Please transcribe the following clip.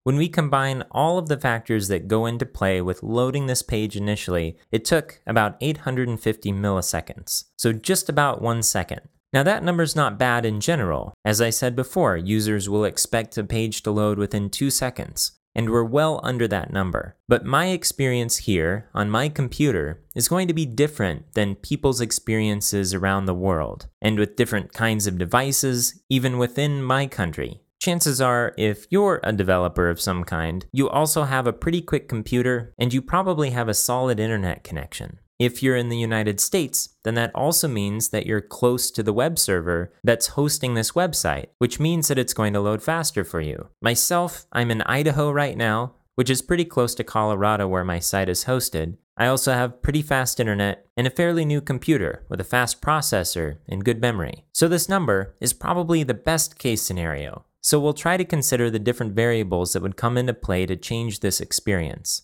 When we combine all of the factors that go into play with loading this page initially, it took about 850 milliseconds, so just about 1 second. Now that number's not bad in general. As I said before, users will expect a page to load within 2 seconds, and we're well under that number. But my experience here, on my computer, is going to be different than people's experiences around the world, and with different kinds of devices, even within my country. Chances are, if you're a developer of some kind, you also have a pretty quick computer, and you probably have a solid internet connection. If you're in the United States, then that also means that you're close to the web server that's hosting this website, which means that it's going to load faster for you. Myself, I'm in Idaho right now, which is pretty close to Colorado where my site is hosted. I also have pretty fast internet and a fairly new computer with a fast processor and good memory. So this number is probably the best case scenario. So we'll try to consider the different variables that would come into play to change this experience.